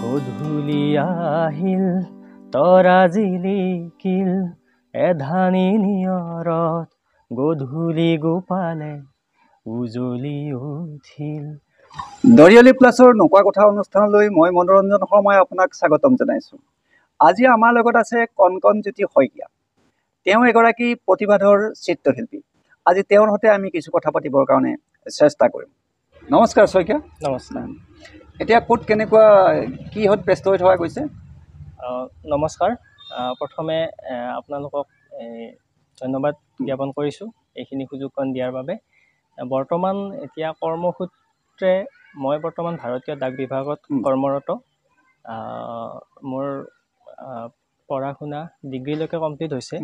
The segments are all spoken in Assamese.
গধূলি আহিল তৰা জিলিকিল এধানি নিয়ৰত গধূলি গোপালে উজলি উঠিল। দৰিয়লি প্লাছৰ নকুৱা কথা অনুষ্ঠানলৈ মই মনোৰঞ্জন শৰ্মাই আপোনাক স্বাগতম জনাইছোঁ। আজি আমাৰ লগত আছে কণকণজ্যোতি শইকীয়া। তেওঁ এগৰাকী প্ৰতিভাধৰ চিত্ৰশিল্পী। আজি তেওঁৰ সৈতে আমি কিছু কথা পাতিবৰ কাৰণে চেষ্টা কৰিম। নমস্কাৰ শইকীয়া। নমস্কাৰ। এতিয়া ক'ত কেনেকুৱা কিহত ব্যস্ত হৈ থকা গৈছে? নমস্কাৰ। প্ৰথমে আপোনালোকক ধন্যবাদ জ্ঞাপন কৰিছোঁ এইখিনি সুযোগকণ দিয়াৰ বাবে। বৰ্তমান এতিয়া কৰ্মসূত্ৰে মই বৰ্তমান ভাৰতীয় ডাক বিভাগত কৰ্মৰত। মোৰ পঢ়া শুনা ডিগ্ৰীলৈকে কমপ্লিট হৈছে।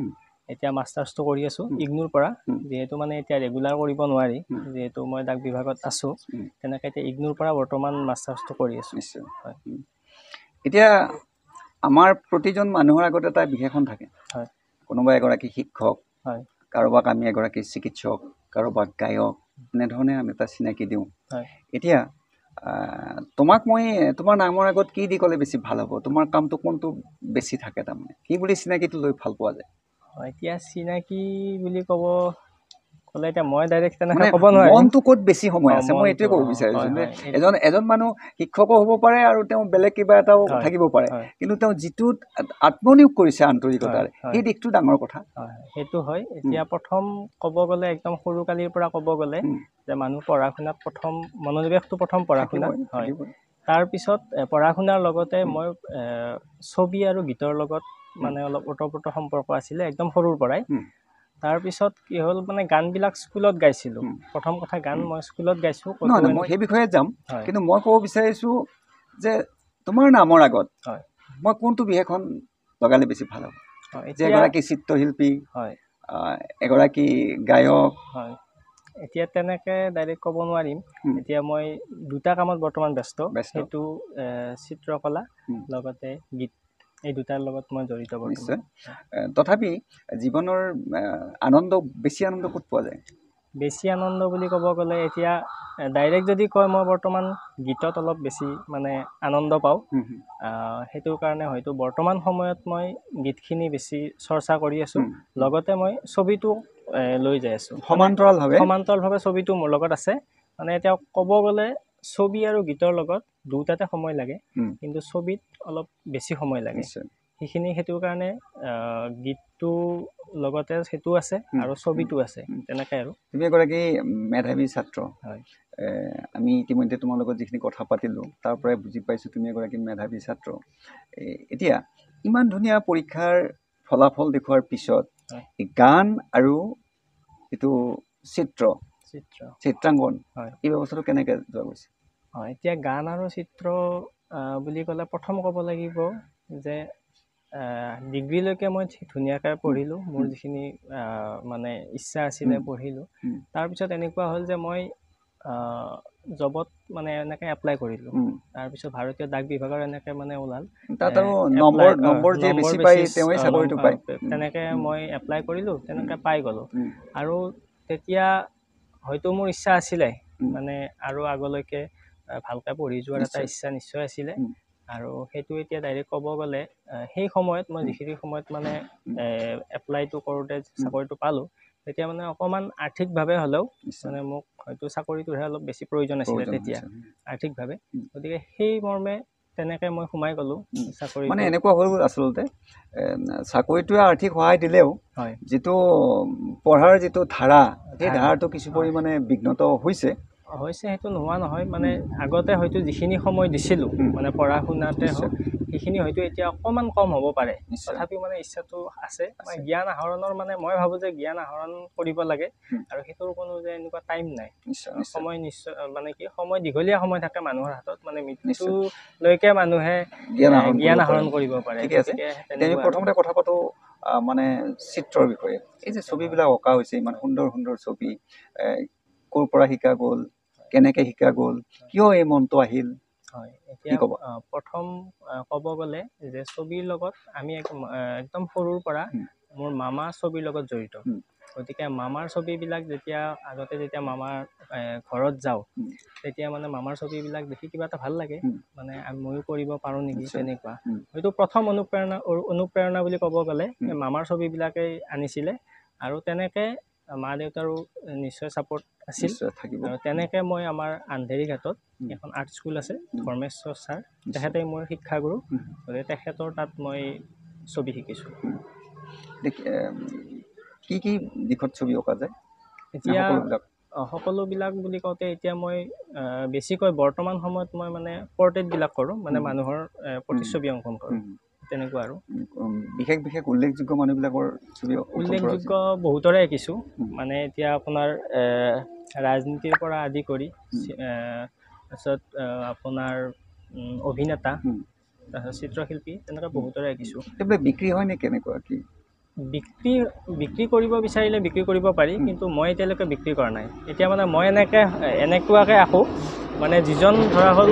এতিয়া মাষ্টাৰ্ছটো কৰি আছোঁ ইগনুৰ পৰা, যিহেতু মানে এতিয়া ৰেগুলাৰ কৰিব নোৱাৰি, যিহেতু মই ডাক বিভাগত আছোঁ। তেনেকৈ এতিয়া ইগনুৰ পৰা বৰ্তমান মাষ্টাৰ্ছটো কৰি আছোঁ। নিশ্চয়। এতিয়া আমাৰ প্ৰতিজন মানুহৰ আগত এটা বিশেষণ থাকে। হয়। কোনোবা এগৰাকী শিক্ষক, হয়, কাৰোবাক আমি এগৰাকী চিকিৎসক, কাৰোবাক গায়ক, এনেধৰণে আমি এটা চিনাকি দিওঁ। হয়। এতিয়া তোমাক মই তোমাৰ নামৰ আগত কি দি ক'লে বেছি ভাল হ'ব? তোমাৰ কামটো কোনটো বেছি থাকে, তাৰমানে কি বুলি চিনাকিটো লৈ ভাল পোৱা যায়? এতিয়া চিনাকি বুলি ক'লে এতিয়া মই ডাইৰেক্ট তেনেকৈ ক'ব নোৱাৰিম। মনটো ক'ত বেছি সময় আছে, মই এইটোৱে ক'ব বিচাৰিছোঁ যে এজন মানুহ শিক্ষকো হ'ব পাৰে আৰু তেওঁ বেলেগ কিবা এটাও থাকিব পাৰে, কিন্তু তেওঁ যিটোত আত্মনিয়োগ কৰিছে আন্তৰিকতাৰ, সেই দিশটো ডাঙৰ কথা। সেইটো হয়। এতিয়া প্ৰথম ক'ব গ'লে একদম সৰুকালিৰ পৰা ক'ব গ'লে যে মানুহ পঢ়া শুনাত প্ৰথম মনোনিৱেশটো প্ৰথম পঢ়া শুনা হয়। তাৰপিছত পঢ়া শুনাৰ লগতে মই ছবি আৰু গীতৰ লগত মানে অলপ ওতঃপ্ৰোত সম্পৰ্ক আছিলে একদম সৰুৰ পৰাই। তাৰপিছত কি হ'ল, মানে গানবিলাক স্কুলত গাইছিলোঁ। প্ৰথম কথা গান মই স্কুলত গাইছোঁ। মই সেই বিষয়ে যাম, কিন্তু মই ক'ব বিচাৰিছোঁ যে তোমাৰ নামৰ আগত মই কোনটো বিশেষণ লগালে বেছি ভাল হ'ব? যে এগৰাকী চিত্ৰশিল্পী, এগৰাকী গায়ক। হয়, এতিয়া তেনেকৈ ডাইৰেক্ট ক'ব নোৱাৰিম। এতিয়া মই দুটা কামত বৰ্তমান ব্যস্ত। সেইটো চিত্ৰকলা লগতে গীত, এই দুটাৰ লগত মই জড়িত। নিশ্চয়। তথাপি জীৱনৰ বেছি আনন্দ ক'ত পোৱা যায়? বেছি আনন্দ বুলি ক'ব গ'লে এতিয়া ডাইৰেক্ট যদি কয়, মই বৰ্তমান গীতত অলপ বেছি মানে আনন্দ পাওঁ। সেইটোৰ কাৰণে হয়তো বৰ্তমান সময়ত মই গীতখিনি বেছি চৰ্চা কৰি আছোঁ। লগতে মই ছবিটো লৈ যাই আছোঁ সমান্তৰালভাৱে। ছবিটো মোৰ লগত আছে। মানে এতিয়া ক'ব গ'লে ছবি আৰু গীতৰ লগত দুটাতে সময় লাগে, কিন্তু ছবিত অলপ বেছি সময় লাগে। সেইটোৰ কাৰণে গীতটো লগতে সেইটো আছে আৰু ছবিটো আছে, তেনেকৈ আৰু। তুমি এগৰাকী মেধাৱী ছাত্ৰ। হয়। আমি ইতিমধ্যে তোমাৰ লগত যিখিনি কথা পাতিলোঁ তাৰ পৰাই বুজি পাইছোঁ তুমি এগৰাকী মেধাৱী ছাত্ৰ। এতিয়া ইমান ধুনীয়া পৰীক্ষাৰ ফলাফল দেখুওৱাৰ পিছত গান আৰু এইটো চিত্ৰাংকন, এই ব্যৱস্থাটো কেনেকৈ যোৱা গৈছে? এতিয়া গান আৰু চিত্ৰ বুলি ক'লে প্ৰথম ক'ব লাগিব যে ডিগ্ৰীলৈকে মই ধুনীয়াকৈ পঢ়িলোঁ। মোৰ যিখিনি মানে ইচ্ছা আছিলে পঢ়িলোঁ। তাৰপিছত এনেকুৱা হ'ল যে মই জবত মানে এনেকৈ এপ্লাই কৰিলোঁ। তাৰপিছত ভাৰতীয় ডাক বিভাগৰ এনেকৈ মানে ওলাল, তেনেকৈ মই এপ্লাই কৰিলোঁ, তেনেকৈ পাই গ'লোঁ। আৰু তেতিয়া হয়তো মোৰ ইচ্ছা আছিলে মানে আৰু আগলৈকে ভালকৈ পঢ়ি যোৱাৰ এটা ইচ্ছা নিশ্চয় আছিলে। আৰু সেইটো এতিয়া ডাইৰেক্ট ক'ব গ'লে সেই সময়ত মই যিখিনি সময়ত মানে এপ্লাইটো কৰোঁতে চাকৰিটো পালোঁ, তেতিয়া মানে অকণমান আৰ্থিকভাৱে হ'লেও মানে মোক হয়তো চাকৰিটোৰহে অলপ বেছি প্ৰয়োজন আছিলে তেতিয়া আৰ্থিকভাৱে। গতিকে সেই মৰ্মে তেনেকৈ মই সোমাই গ'লোঁ চাকৰি। মানে এনেকুৱা হৈ গ'ল আচলতে, চাকৰিটোৱে আৰ্থিক সহায় দিলেও যিটো পঢ়াৰ যিটো ধাৰা, সেই ধাৰাটো কিছু পৰিমাণে বিঘ্নত হৈছে। সেইটো নোহোৱা নহয়। মানে আগতে হয়তো যিখিনি সময় দিছিলোঁ মানে পঢ়া শুনাতে হওক, সেইখিনি হয়তো এতিয়া অকণমান কম হ'ব পাৰে। তথাপিও মানে ইচ্ছাটো আছে। জ্ঞান আহৰণৰ মানে মই ভাবোঁ যে জ্ঞান আহৰণ কৰিব লাগে, আৰু সেইটোৰ কোনো যে এনেকুৱা টাইম নাই। সময় নিশ্চয় মানে কি, সময় দীঘলীয়া সময় থাকে মানুহৰ হাতত, মানে মৃত্যুলৈকে মানুহে জ্ঞান আহৰণ কৰিব পাৰে। ঠিক আছে, আমি প্ৰথমতে কথা পাতোঁ মানে চিত্ৰৰ বিষয়ে। এই যে ছবিবিলাক অঁকা হৈছে, ইমান সুন্দৰ সুন্দৰ ছবি, ক'ৰ পৰা শিকা গ'ল, কেনেকৈ শিকা গ'ল, কিয় এই মনটো আহিল? এতিয়া প্ৰথম ক'ব গ'লে যে ছবিৰ লগত আমি একদম সৰুৰ পৰা মোৰ মামা ছবিৰ লগত জড়িত। গতিকে মামাৰ ছবিবিলাক যেতিয়া আগতে যেতিয়া মামাৰ ঘৰত যাওঁ তেতিয়া মানে মামাৰ ছবিবিলাক দেখি কিবা এটা ভাল লাগে মানে ময়ো কৰিব পাৰোঁ নেকি তেনেকুৱা হয়তো প্ৰথম অনুপ্ৰেৰণা বুলি ক'ব গ'লে মামাৰ ছবিবিলাকেই আনিছিলে আৰু তেনেকৈ মা দেউতাৰো নিশ্চয় ছাপোৰ্ট আছিল আৰু তেনেকৈ মই আমাৰ আন্ধেৰী ঘাটত এখন আৰ্ট স্কুল আছে ধৰ্মেশ্বৰ ছাৰ তেখেতে মোৰ শিক্ষাগুৰু গতিকে তেখেতৰ তাত মই ছবি শিকিছোঁ কি কি দিশত ছবি অঁকা যায় এতিয়া সকলোবিলাক বুলি কওঁতে এতিয়া মই বেছিকৈ বৰ্তমান সময়ত মই মানে পৰ্ট্ৰেইটবিলাক কৰোঁ মানে মানুহৰ প্ৰতিচ্ছবি অংকন কৰোঁ তেনেকুৱা আৰু বিশেষ উল্লেখযোগ্য মানুহবিলাকৰ ছবি উল্লেখযোগ্য বহুতৰে আঁকিছোঁ মানে এতিয়া আপোনাৰ ৰাজনীতিৰ পৰা আদি কৰি তাৰপিছত আপোনাৰ অভিনেতা তাৰপিছত চিত্ৰশিল্পী তেনেকুৱা বহুতৰে আঁকিছোঁ এইবিলাক বিক্ৰী হয় নে কেনেকুৱা কি বিক্ৰী কৰিব বিচাৰিলে বিক্ৰী কৰিব পাৰি কিন্তু মই এতিয়ালৈকে বিক্ৰী কৰা নাই এতিয়া মানে মই এনেকুৱাকৈ আঁকো মানে যিজন ধৰা হ'ল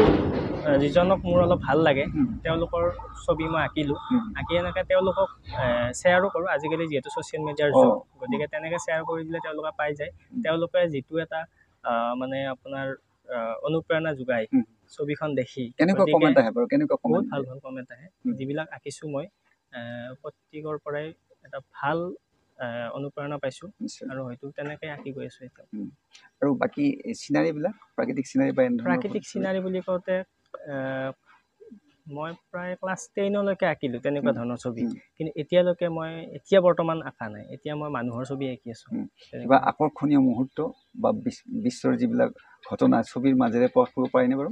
যিজনক মোৰ অলপ ভাল লাগে তেওঁলোকৰ ছবি মই আঁকিলোঁ আঁকি এনেকৈ তেওঁলোকক শ্বেয়াৰো কৰোঁ আজিকালি যিহেতু ছ'চিয়েল মিডিয়াৰ যুগ গতিকে তেনেকৈ শ্বেয়াৰ কৰি দিলে তেওঁলোকে পাই যায় তেওঁলোকে যিটো এটা মানে আপোনাৰ অনুপ্ৰেৰণা যোগায় ছবিখন দেখি বহুত ভাল ভাল কমেণ্ট আহে যিবিলাক আঁকিছোঁ মই প্ৰত্যেকৰ পৰাই এটা ভাল অনুপ্ৰেৰণা পাইছোঁ আৰু হয়তো তেনেকৈ আঁকি গৈ আছোঁ এতিয়া আৰু বাকী চিনাৰীবিলাক প্ৰাকৃতিক চিনাৰী বুলি কওঁতে মই প্ৰায় ক্লাছ 10লৈকে আঁকিলোঁ তেনেকুৱা ধৰণৰ ছবি কিন্তু এতিয়া বৰ্তমান আঁকা নাই এতিয়া মই মানুহৰ ছবি আঁকি আছোঁ কিবা আকৰ্ষণীয় মুহূৰ্ত বা বিশ্বৰ যিবিলাক ঘটনা ছবিৰ মাজেৰে প্ৰকাশ কৰিব পাৰিনে বাৰু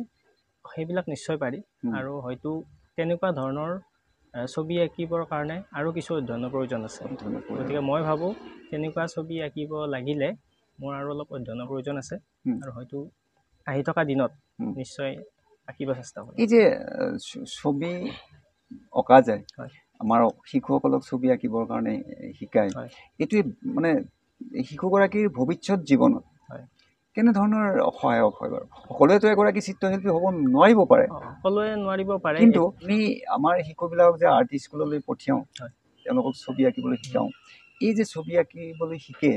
সেইবিলাক নিশ্চয় পাৰি আৰু হয়তো তেনেকুৱা ধৰণৰ ছবি আঁকিবৰ কাৰণে আৰু কিছু অধ্যয়নৰ প্ৰয়োজন আছে গতিকে মই ভাবোঁ তেনেকুৱা ছবি আঁকিব লাগিলে মোৰ আৰু অলপ অধ্যয়নৰ প্ৰয়োজন আছে আৰু হয়তো আহি থকা দিনত নিশ্চয় আঁকিব চেষ্টা কৰিম এই যে ছবি অঁকা যায় আমাৰ শিশুসকলক ছবি আঁকিবৰ কাৰণে শিকায় এইটোৱে মানে শিশুগৰাকীৰ ভৱিষ্যত জীৱনত কেনেধৰণৰ সহায়ক হয় বাৰু সকলোৱেতো এগৰাকী চিত্ৰশিল্পী হ'ব নোৱাৰিব পাৰে সকলোৱে নোৱাৰিব পাৰে কিন্তু আমি আমাৰ শিশুবিলাকক যে আৰ্ট স্কুললৈ পঠিয়াওঁ তেওঁলোকক ছবি আঁকিবলৈ শিকাওঁ এই যে ছবি আঁকিবলৈ শিকে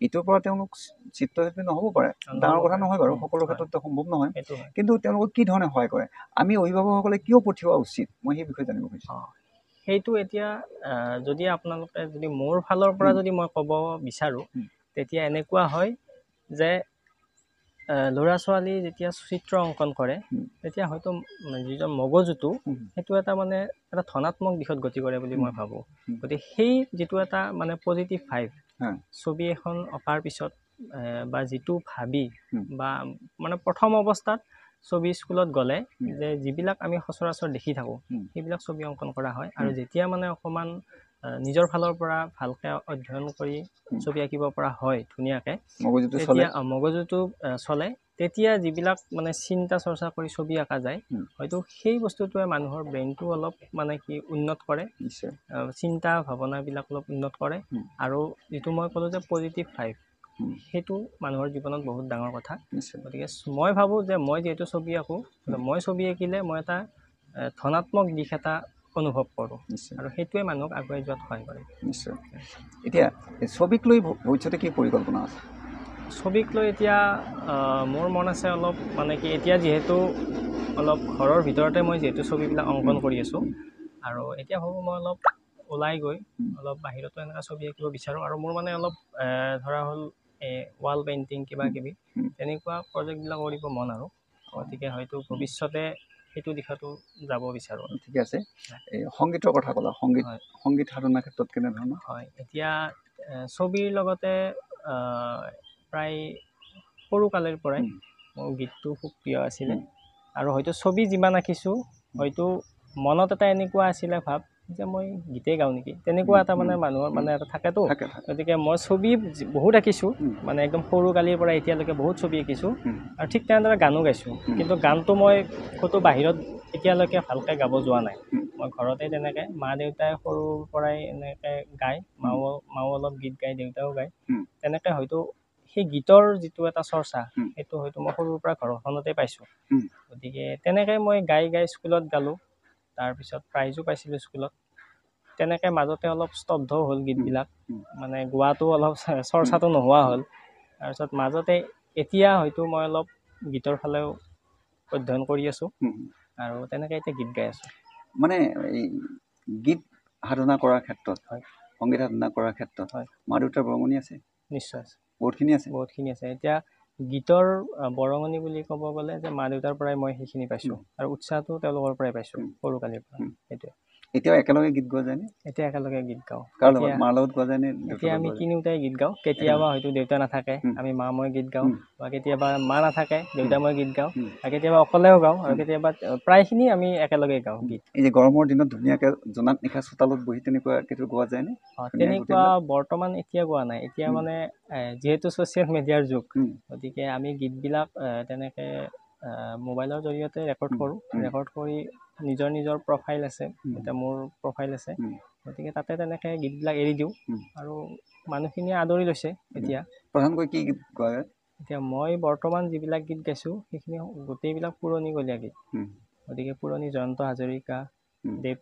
এইটোৰ পৰা তেওঁলোক চিত্ৰশিল্পী নহ'ব পাৰে ডাঙৰ কথা নহয় বাৰু সকলো ক্ষেত্ৰতে সম্ভৱ নহয় কিন্তু তেওঁলোকক কি ধৰণে সহায় কৰে আমি অভিভাৱকসকলে কিয় পঠিওৱা উচিত মই সেই বিষয়ে জানিব খুজিছোঁ সেইটো এতিয়া যদি আপোনালোকে যদি মোৰ ফালৰ পৰা যদি মই ক'ব বিচাৰোঁ তেতিয়া এনেকুৱা হয় যে ল'ৰা ছোৱালী যেতিয়া চিত্ৰ অংকন কৰে তেতিয়া হয়তো যিজন মগজুটো সেইটো এটা মানে এটা ধনাত্মক দিশত গতি কৰে বুলি মই ভাবোঁ গতিকে সেই যিটো এটা মানে পজিটিভ ভাইব ছবি এখন অঁকাৰ পিছত বা যিটো ভাবি বা মানে প্ৰথম অৱস্থাত ছবি স্কুলত গ'লে যে যিবিলাক আমি সচৰাচৰ দেখি থাকোঁ সেইবিলাক ছবি অংকন কৰা হয় আৰু যেতিয়া মানে অকণমান নিজৰ ফালৰ পৰা ভালকৈ অধ্যয়ন কৰি ছবি আঁকিব পৰা হয় ধুনীয়াকৈ তেতিয়া মগজুটো চলে তেতিয়া যিবিলাক মানে চিন্তা চৰ্চা কৰি ছবি আঁকা যায় হয়তো সেই বস্তুটোৱে মানুহৰ ব্ৰেইনটো অলপ মানে কি উন্নত কৰে চিন্তা ভাৱনাবিলাক অলপ উন্নত কৰে আৰু যিটো মই ক'লোঁ যে পজিটিভ ভাইব সেইটো মানুহৰ জীৱনত বহুত ডাঙৰ কথা গতিকে মই ভাবোঁ যে মই যিহেতু ছবি আঁকোঁ মই ছবি আঁকিলে মই এটা ধনাত্মক দিশ এটা অনুভৱ কৰোঁ আৰু সেইটোৱে মানুহক আগুৱাই যোৱাত সহায় কৰে নিশ্চয় এতিয়া ছবিক লৈ ভৱিষ্যতে কি পৰিকল্পনা আছে ছবিক লৈ এতিয়া মোৰ মন আছে অলপ মানে কি এতিয়া যিহেতু অলপ ঘৰৰ ভিতৰতে মই যিহেতু ছবিবিলাক অংকন কৰি আছোঁ আৰু এতিয়া ভাবোঁ মই অলপ ওলাই গৈ অলপ বাহিৰতো এনেকুৱা ছবি আঁকিব বিচাৰোঁ আৰু মোৰ মানে অলপ ধৰা হ'ল ৱাল পেইণ্টিং কিবা কিবি তেনেকুৱা প্ৰজেক্টবিলাক কৰিব মন আৰু গতিকে হয়তো ভৱিষ্যতে সেইটো দিশতো যাব বিচাৰোঁ ঠিকে আছে এই সংগীতৰ কথা ক'লা সংগীত সাধনাৰ ক্ষেত্ৰত কেনেধৰণৰ হয় এতিয়া ছবিৰ লগতে প্ৰায় সৰুকালৰ পৰাই মোৰ গীতটো খুব প্ৰিয় আছিলে আৰু হয়তো ছবি যিমান আঁকিছোঁ হয়তো মনত এটা এনেকুৱা আছিলে ভাৱ যে মই গীতেই গাওঁ নেকি তেনেকুৱা এটা মানে মানুহৰ মানে এটা থাকেতো গতিকে মই ছবি বহুত আঁকিছোঁ মানে একদম সৰুকালিৰ পৰা এতিয়ালৈকে বহুত ছবি আঁকিছোঁ আৰু ঠিক তেনেদৰে গানো গাইছোঁ কিন্তু গানটো মই ক'তো বাহিৰত এতিয়ালৈকে ভালকৈ গাব যোৱা নাই মই ঘৰতে তেনেকৈ মা দেউতাই সৰুৰ পৰাই এনেকৈ গায় মাও অলপ গীত গায় দেউতাও গায় তেনেকৈ হয়তো সেই গীতৰ যিটো এটা চৰ্চা সেইটো হয়তো মই সৰুৰ পৰা ঘৰখনতে পাইছোঁ গতিকে তেনেকৈ মই গাই স্কুলত গালোঁ তাৰপিছত প্ৰাইজো পাইছিলোঁ স্কুলত তেনেকৈ মাজতে অলপ স্তব্ধ হ'ল গীতবিলাক মানে গোৱাটো অলপ চৰ্চাটো নোহোৱা হ'ল তাৰপিছত মাজতে এতিয়া হয়তো মই অলপ গীতৰ ফালেও অধ্যয়ন কৰি আছোঁ আৰু তেনেকৈ এতিয়া গীত গাই আছোঁ মানে এই গীত সাধনা কৰাৰ ক্ষেত্ৰত হয় সংগীত সাধনা কৰাৰ ক্ষেত্ৰত হয় মা দেউতাৰ বৰঙণি আছে নিশ্চয় আছে বহুতখিনি আছে এতিয়া গীতৰ বৰঙণি বুলি ক'ব গ'লে যে মা দেউতাৰ পৰাই মই সেইখিনি পাইছোঁ আৰু উৎসাহটো তেওঁলোকৰ পৰাই পাইছোঁ সৰুকালিৰ পৰা সেইটোৱে এতিয়াও একেলগে গীত গোৱা যায়নে এতিয়া একেলগে গীত গাওঁ কাৰ লগত মাৰ লগত গোৱা যায়নে এতিয়া আমি তিনিওটাই গীত গাওঁ কেতিয়াবা হয়তো দেউতা নাথাকে আমি মা মই গীত গাওঁ বা কেতিয়াবা মা নাথাকে দেউতা মই গীত গাওঁ আৰু কেতিয়াবা অকলেও গাওঁ আৰু কেতিয়াবা প্ৰায়খিনি আমি একেলগে গাওঁ গীত এই যে গৰমৰ দিনত ধুনীয়াকৈ জোনাক নিশা চোতালত বহি তেনেকুৱা কেতিয়াবা গোৱা যায়নে তেনেকুৱা বৰ্তমান এতিয়া গোৱা নাই এতিয়া মানে যিহেতু ছ'চিয়েল মিডিয়াৰ যুগ গতিকে আমি গীতবিলাক তেনেকৈ মোবাইলৰ জৰিয়তে ৰেকৰ্ড কৰি নিজৰ প্ৰফাইল আছে এতিয়া মোৰ প্ৰফাইল আছে গতিকে তাতে তেনেকৈ গীতবিলাক এৰি দিওঁ আৰু মানুহখিনিয়ে আদৰি লৈছে এতিয়া প্ৰধানকৈ কি গীত গোৱা যায় এতিয়া মই বৰ্তমান যিবিলাক গীত গাইছোঁ সেইখিনি গোটেইবিলাক পুৰণিকলীয়া গীত গতিকে পুৰণি জয়ন্ত হাজৰিকা দেৱ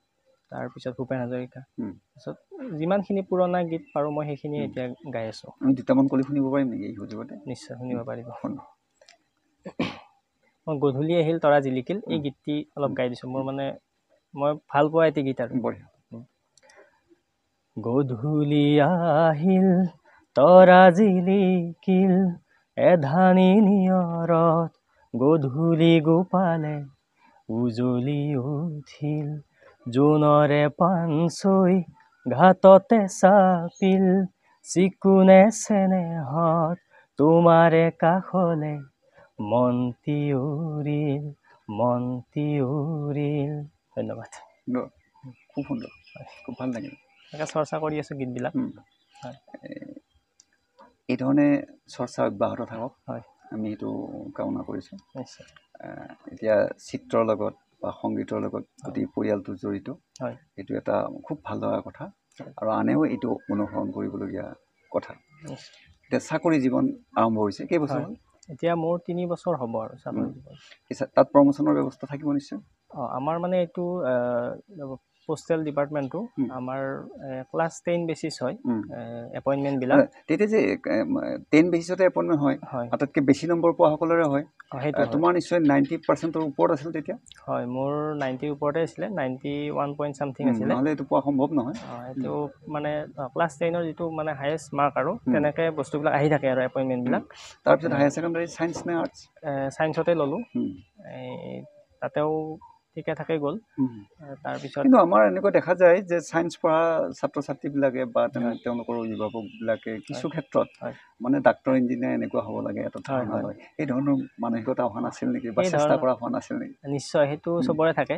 তাৰপিছত ভূপেন হাজৰিকা তাৰপিছত যিমানখিনি পুৰণা গীত পাৰোঁ মই সেইখিনি এতিয়া গাই আছোঁ দুটামান কলি শুনিব পাৰিম নেকি এই সুযোগতে নিশ্চয় শুনিব পাৰিব মই গধূলি আহিল তৰা জিলিকিল এই গীতটি অলপ গাই দিছোঁ মোৰ মানে মই ভাল পোৱা এটি গীত আৰু গধূলি আহিল তৰা জিলিকিল এধানি নিয়ৰত গধূলি গোপালে উজলি উঠিল জোনৰে পানচৈ ঘাটতে চাপিল চিকুনে চেনেহত তোমাৰে কাষলে মন্তি উৰিল ধন্যবাদ খুব সুন্দৰ খুব ভাল লাগিল এনেকৈ চৰ্চা কৰি আছোঁ গীতবিলাক এই ধৰণে চৰ্চা অব্যাহত থাকক হয় আমি এইটো কামনা কৰিছোঁ নিশ্চয় এতিয়া চিত্ৰৰ লগত বা সংগীতৰ লগত গোটেই পৰিয়ালটো জড়িত হয় এইটো এটা খুব ভাল লগা কথা আৰু আনেও এইটো অনুসৰণ কৰিবলগীয়া কথা এতিয়া চাকৰি জীৱন আৰম্ভ হৈছে কেইবছৰ হ'ল এতিয়া মোৰ 3 বছৰ হ'ব আৰু চাকৰি জীৱন তাত প্ৰমোচনৰ ব্যৱস্থা থাকিব নিশ্চয় আমাৰ মানে এইটো পোষ্টেল ডিপাৰ্টমেণ্টটো আমাৰ ক্লাছ 10 বেচিছ হয় এপইণ্টমেণ্টবিলাক তেতিয়া যে 10 বেচিছতে এপইণ্টমেণ্ট হয় আটাইতকৈ বেছি নম্বৰ পোৱা সকলৰে হয় তোমাৰ নিশ্চয় 90%ৰ ওপৰত আছিল তেতিয়া হয় মোৰ 90ৰ ওপৰতে আছিলে 91 পইণ্ট চামথিং আছিলে নহ'লে এইটো পোৱা সম্ভৱ নহয় এইটো মানে ক্লাছ 10ৰ যিটো মানে হায়েষ্ট মাৰ্ক আৰু তেনেকৈ বস্তুবিলাক আহি থাকে আৰু এপইণ্টমেণ্টবিলাক তাৰপিছত হায়াৰ ছেকেণ্ডাৰী ছায়েন্স নে আৰ্টছ ছায়েন্সতে ল'লোঁ তাতেও ঠিকে থাকে গ'ল তাৰপিছত কিন্তু আমাৰ এনেকুৱা দেখা যায় যে ছায়েন্স পঢ়া ছাত্ৰ ছাত্ৰীবিলাকে বা তেওঁলোকৰ অভিভাৱকবিলাকে কিছু ক্ষেত্ৰত মানে ডাক্তৰ ইঞ্জিনিয়াৰ এনেকুৱা হ'ব লাগে এটা ধাৰণা লয় এই ধৰণৰ মানসিকতা অহা নাছিল নেকি বা চেষ্টা কৰা হোৱা নাছিল নেকি নিশ্চয় সেইটো চবৰে থাকে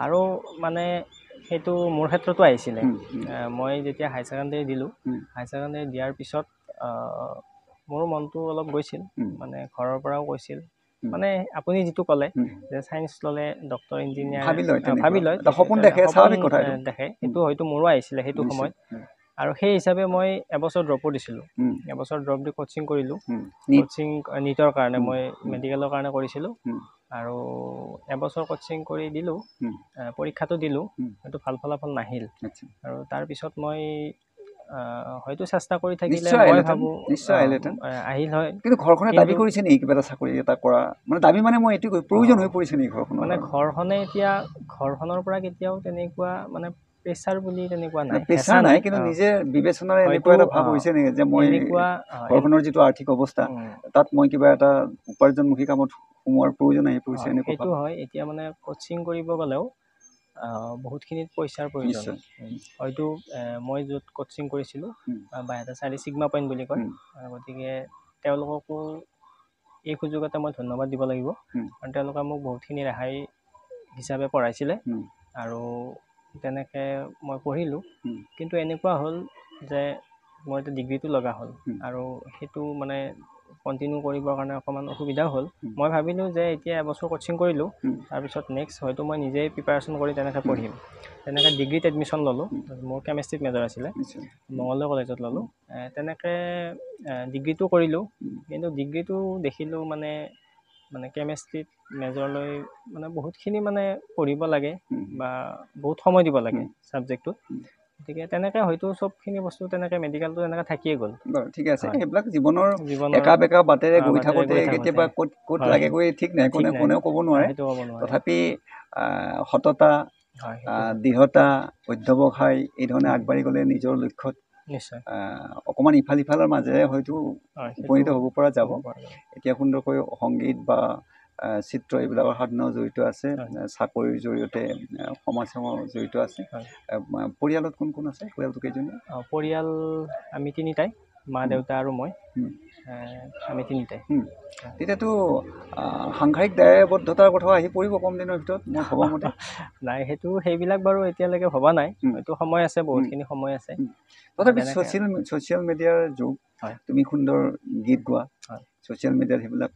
আৰু মানে সেইটো মোৰ ক্ষেত্ৰতো আহিছিলে মই যেতিয়া হাই ছেকেণ্ডেৰী দিলোঁ হাই ছেকেণ্ডেৰী দিয়াৰ পিছত মোৰ মনটো অলপ গৈছিল মানে ঘৰৰ পৰাও কৈছিল মানে আপুনি যিটো ক'লে যে ছায়েন্স ল'লে ডক্তৰ ইঞ্জিনিয়াৰ ভাবি লয় সপোন দেখে সেইটো হয়তো মোৰো আহিছিলে সেইটো সময়ত আৰু সেই হিচাপে মই এবছৰ ড্ৰপো দিছিলোঁ এবছৰ ড্ৰপ দি কোচিং কৰিলোঁ কোচিং নীটৰ কাৰণে মই মেডিকেলৰ কাৰণে কৰিছিলোঁ আৰু এবছৰ কোচিং কৰি দিলোঁ পৰীক্ষাটো দিলোঁ সেইটো ভাল ফলাফল নাহিল আৰু তাৰপিছত মই হয়তো চেষ্টা কৰি থাকিলে মই ভাবোঁ আহিল হয় কিন্তু ঘৰখনে দাবী কৰিছে নেকি কিবা এটা চাকৰি এটা কৰা মানে দাবী মানে মই এইটো প্ৰয়োজন হৈ পৰিছে নেকি ঘৰখনৰ মানে ঘৰখনে এতিয়া ঘৰখনৰ পৰা কেতিয়াও তেনেকুৱা মানে প্ৰেছাৰ বুলি তেনেকুৱা নাই প্ৰেছাৰ নাই কিন্তু নিজে বিবেচনাৰে এনেকুৱা এটা ভাৱ হৈছে নেকি যে মই ঘৰখনৰ যিটো আৰ্থিক অৱস্থা তাত মই কিবা এটা উপাৰ্জনমুখী কামত সোমোৱাৰ প্ৰয়োজন আহি পৰিছে এনেকুৱা সেইটো হয় এতিয়া মানে কোচিং কৰিব গ'লেও বহুতখিনিত পইচাৰ প্ৰয়োজন হয়তো মই য'ত কোচিং কৰিছিলোঁ বাইহাটা ছিগমা পইণ্ট বুলি কয় গতিকে তেওঁলোককো এই সুযোগতে মই ধন্যবাদ দিব লাগিব কাৰণ তেওঁলোকে মোক বহুতখিনি ৰেহাই হিচাপে পঢ়াইছিলে আৰু তেনেকৈ মই পঢ়িলোঁ কিন্তু এনেকুৱা হ'ল যে মই এতিয়া ডিগ্ৰীটো লগা হ'ল আৰু সেইটো মানে কণ্টিনিউ কৰিবৰ কাৰণে অকণমান অসুবিধাও হ'ল মই ভাবিলোঁ যে এতিয়া এবছৰ কোচিং কৰিলোঁ তাৰপিছত নেক্সট হয়তো মই নিজেই প্ৰিপাৰেশ্যন কৰি তেনেকৈ পঢ়িম তেনেকৈ ডিগ্ৰীত এডমিশ্যন ল'লোঁ মোৰ কেমেষ্ট্ৰিত মেজৰ আছিলে মঙলদৈ কলেজত ল'লোঁ তেনেকৈ ডিগ্ৰীটো কৰিলোঁ কিন্তু ডিগ্ৰীটো দেখিলোঁ মানে মানে কেমেষ্ট্ৰিত মেজৰ লৈ মানে বহুতখিনি মানে পঢ়িব লাগে বা বহুত সময় দিব লাগে ছাবজেক্টটোত গতিকে তেনেকৈ হয়তো চবখিনি বস্তু তেনেকৈ মেডিকেলটো তেনেকৈ থাকিয়ে গ'ল বাৰু ঠিকে আছে সেইবিলাক জীৱনৰ একা বেকা বাটেৰে গৈ থাকোঁতে কেতিয়াবা ক'ত লাগেগৈ ঠিক নাই কোনেও ক'ব নোৱাৰে তথাপি সততা দৃঢ়তা অধ্যৱসায় এই ধৰণে আগবাঢ়ি গ'লে নিজৰ লক্ষ্যত নিশ্চয় অকণমান ইফাল সিফালৰ মাজেৰে হয়তো উপনীত হ'ব পৰা যাব এতিয়া সুন্দৰকৈ সংগীত বা চিত্ৰ এইবিলাকৰ সাধনাও জড়িত আছে চাকৰিৰ জৰিয়তে সমাজসেৱাও জড়িত আছে পৰিয়ালত কোন কোন আছে পৰিয়ালটো কেইজনী পৰিয়াল আমি তিনিটাই মা দেউতা আৰু মই আমি তিনিটাই তেতিয়াতো সাংসাৰিক দায়বদ্ধতাৰ কথাও আহি পৰিব কম দিনৰ ভিতৰত মই ভবা মতে নাই সেইবিলাক বাৰু এতিয়ালৈকে ভবা নাই হয়তো সময় আছে বহুতখিনি সময় আছে তথাপি ছ'চিয়েল মিডিয়াৰ যুগ তুমি সুন্দৰ গীত গোৱা ছ'চিয়েল মিডিয়াত সেইবিলাক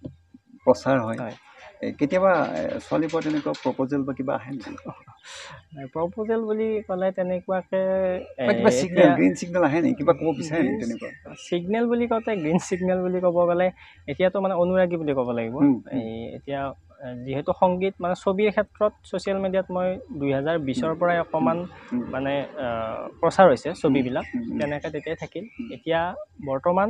প্ৰচাৰ হয় কেতিয়াবা ছোৱালীৰ পৰা তেনেকুৱা প্ৰপ'জেল বা কিবা আহে নেকি প্ৰপ'জেল বুলি ক'লে তেনেকুৱাকৈ কিবা ছিগনেল গ্ৰীণ ছিগনেল আহে নেকি কিবা ক'ব বিচাৰে নেকি তেনেকুৱা ছিগনেল বুলি কওঁতে গ্ৰীণ ছিগনেল বুলি ক'ব গ'লে এতিয়াতো মানে অনুৰাগী বুলি ক'ব লাগিব এতিয়া যিহেতু সংগীত মানে ছবিৰ ক্ষেত্ৰত ছ'চিয়েল মিডিয়াত মই 2020ৰ পৰাই অকণমান মানে প্ৰচাৰ হৈছে ছবিবিলাক তেনেকৈ তেতিয়াই থাকিল এতিয়া বৰ্তমান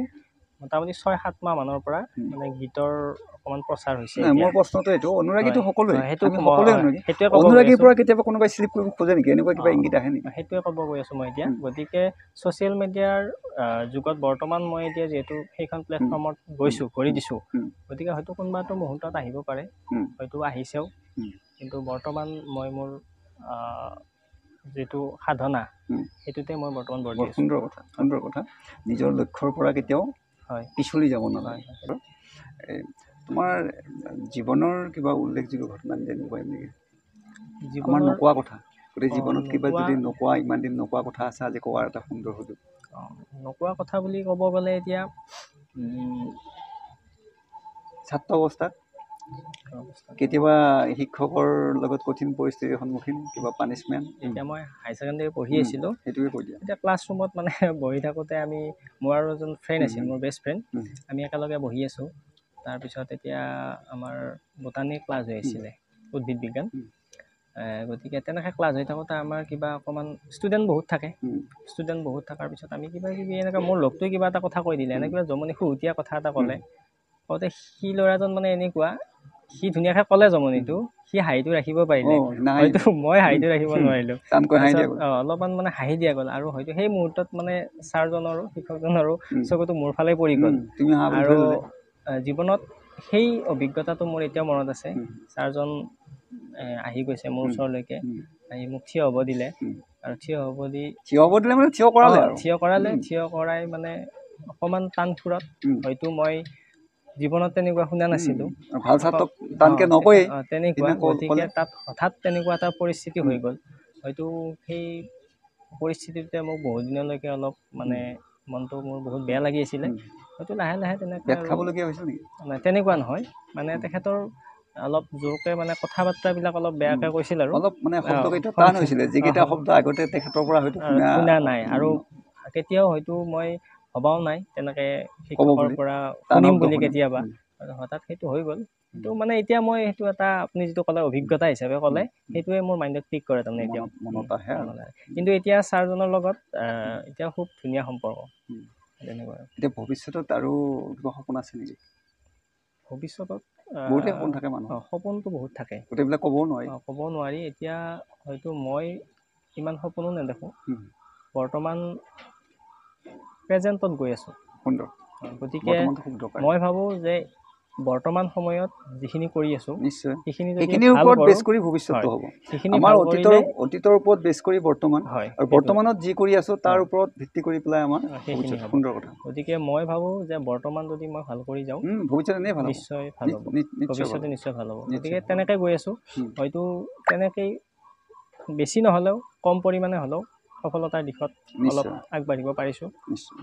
মোটামুটি 6-7 মাহ মানৰ পৰা মানে গীতৰ অকণমান প্ৰচাৰ হৈছে মোৰ প্ৰশ্নটো এইটো অনুৰাগীটো সকলোৱে সেইটোৱে অনুৰাগীৰ পৰা কেতিয়াবা কোনোবাই স্লিপ কৰিব খোজে নেকি এনেকুৱা কিবা ইংগিত আহে নেকি সেইটোৱে ক'ব গৈ আছোঁ মই এতিয়া গতিকে ছ'চিয়েল মিডিয়াৰ যুগত বৰ্তমান মই এতিয়া যিহেতু সেইখন প্লেটফৰ্মত গৈছোঁ কৰি দিছোঁ গতিকে হয়তো কোনোবা এটা মুহূৰ্তত আহিব পাৰে হয়তো আহিছেও কিন্তু বৰ্তমান মই মোৰ যিটো সাধনা সেইটোতে মই বৰ্তমান বৰ সুন্দৰ কথা নিজৰ লক্ষ্যৰ পৰা কেতিয়াও পিছলি যাব নালাগে তোমাৰ জীৱনৰ কিবা উল্লেখযোগ্য ঘটনা জানিব পাৰিম নেকি আমাৰ নোকোৱা কথা গোটেই জীৱনত কিবা যদি নোকোৱা ইমান দিন নোকোৱা কথা আছে আজি কোৱাৰ এটা সুন্দৰ সুযোগ নোকোৱা কথা বুলি ক'ব গ'লে এতিয়া ছাত্ৰ অৱস্থাত কেতিয়াবা শিক্ষকৰ লগত কঠিন পৰিস্থিতিৰ সন্মুখীন কিবা পানিছমেণ্ট এতিয়া মই হায়াৰ ছেকেণ্ডেৰী পঢ়ি আছিলোঁ সেইটোৱে কৈ দিয়া এতিয়া ক্লাছৰুমত মানে বহি থাকোঁতে আমি মোৰ আৰু এজন ফ্ৰেণ্ড আছিল মোৰ বেষ্ট ফ্ৰেণ্ড আমি একেলগে বহি আছোঁ তাৰপিছত এতিয়া আমাৰ বটানী ক্লাছ হৈ আছিলে উদ্ভিদ বিজ্ঞান গতিকে তেনেকৈ ক্লাছ হৈ থাকোঁতে আমাৰ কিবা অকণমান ষ্টুডেণ্ট বহুত থাকে ষ্টুডেণ্ট বহুত থকাৰ পিছত আমি কিবা কিবি এনেকৈ মোৰ লগটোৱে কিবা এটা কথা কৈ দিলে এনেকৈ কিবা জমনি খুহুতীয়া কথা এটা ক'লে কওঁতে সি ল'ৰাজন মানে এনেকুৱা সি ধুনীয়াকৈ ক'লে জমনিটো সি হাঁহিটো ৰাখিব পাৰিলে হয়তো মই হাঁহিটো ৰাখিব নোৱাৰিলোঁ অলপমান মানে হাঁহি দিয়া গ'ল আৰু হয়তো সেই মুহূৰ্তত মানে ছাৰজনৰো শিক্ষকজনৰো চকুটো মোৰ ফালে পৰি গ'ল আৰু জীৱনত সেই অভিজ্ঞতাটো মোৰ এতিয়াও মনত আছে ছাৰজন আহি গৈছে মোৰ ওচৰলৈকে আহি মোক থিয় হ'ব দিলে আৰু থিয় কৰাই মানে অকণমান টান সুৰত হয়তো মই জীৱনত তেনেকুৱা শুনা নাছিলোঁ তেনেকুৱা গতিকে তাত হঠাৎ তেনেকুৱা এটা পৰিস্থিতি হৈ গ'ল হয়তো সেই পৰিস্থিতিটোতে মোক বহুত দিনলৈকে অলপ মানে মনটো মোৰ বহুত বেয়া লাগি আছিলে হয়তো লাহে লাহে তেনেকুৱা তেনেকুৱা নহয় মানে তেখেতৰ অলপ জোৰকৈ মানে কথা বাৰ্তাবিলাক অলপ বেয়াকৈ কৈছিল আৰু অলপ মানে শব্দকেইটা টান হৈছিলে যিকেইটা শব্দ আগতে তেখেতৰ পৰা হয়তো শুনা নাই আৰু কেতিয়াও হয়তো মই ভবাও নাই তেনেকৈ শিক্ষকৰ পৰা শুনিম বুলি কেতিয়াবা হঠাৎ সেইটো হৈ গ'ল কিন্তু মানে এতিয়া মই সেইটো এটা আপুনি যিটো ক'লে অভিজ্ঞতা হিচাপে ক'লে সেইটোৱে মোৰ মাইণ্ডত ক্লিক কৰে তাৰমানে এতিয়াও মনত আহে কিন্তু এতিয়া ছাৰজনৰ লগত এতিয়া খুব ধুনীয়া সম্পৰ্ক তেনেকুৱা এতিয়া ভৱিষ্যতত আৰু কিবা সপোন আছে নেকি ভৱিষ্যতত বহুতে সপোন থাকে মানুহৰ সপোনটো বহুত থাকে গোটেইবিলাক ক'ব নোৱাৰি এতিয়া হয়তো মই ইমান সপোনো নেদেখোঁ বৰ্তমান প্ৰেজেণ্টত গৈ আছোঁ সুন্দৰ গতিকে মই ভাবোঁ যে বৰ্তমান সময়ত যিখিনি কৰি আছোঁ নিশ্চয় সেইখিনিৰ ওপৰত বেছ কৰি ভৱিষ্যতটো হ'ব আমাৰ অতীতৰ ওপৰত বেছ কৰি বৰ্তমান আৰু বৰ্তমানত যি কৰি আছোঁ তাৰ ওপৰত ভিত্তি কৰি পেলাই আমাৰ সেইখিনি সুন্দৰ কথা গতিকে মই ভাবোঁ যে বৰ্তমান যদি মই ভাল কৰি যাওঁ ভৱিষ্যতে নিশ্চয় ভাল হ'ব ভৱিষ্যতে নিশ্চয় ভাল হ'ব গতিকে তেনেকৈ গৈ আছোঁ হয়তো তেনেকেই বেছি নহ'লেও কম পৰিমাণে হ'লেও সফলতাৰ দিশত অলপ আগবাঢ়িব পাৰিছোঁ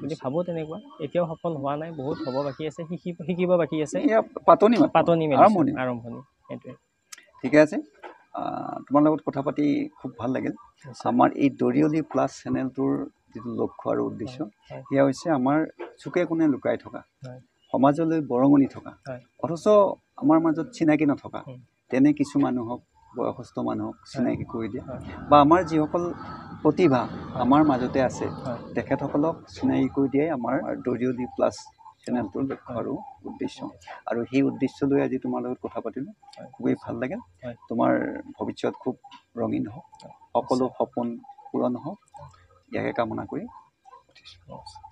বুলি ভাবোঁ তেনেকুৱা এতিয়াও সফল হোৱা নাই বহুত হ'ব বাকী আছে শিকিব বাকী আছে পাতনি মেলিছোঁ আৰম্ভণি সেইটোৱে ঠিকে আছে তোমাৰ লগত কথা পাতি খুব ভাল লাগিল আমাৰ এই দৰিয়লি প্লাছ চেনেলটোৰ যিটো লক্ষ্য আৰু উদ্দেশ্য সেয়া হৈছে আমাৰ চুকে কোণে লুকাই থকা সমাজলৈ বৰঙণি থকা অথচ আমাৰ মাজত চিনাকি নথকা তেনে কিছু মানুহক বয়সস্থ মানুহক চিনাকি কৰি দিয়া বা আমাৰ যিসকল প্ৰতিভা আমাৰ মাজতে আছে তেখেতসকলক চিনাকি কৰি দিয়াই আমাৰ ডৰিঅলি প্লাছ চেনেলটোৰ লক্ষ্য আৰু উদ্দেশ্য আৰু সেই উদ্দেশ্য লৈ আজি তোমাৰ লগত কথা পাতিলোঁ খুবেই ভাল লাগে তোমাৰ ভৱিষ্যত খুব ৰঙীন হওক সকলো সপোন পূৰণ হওক ইয়াকে কামনা কৰি উঠিছোঁ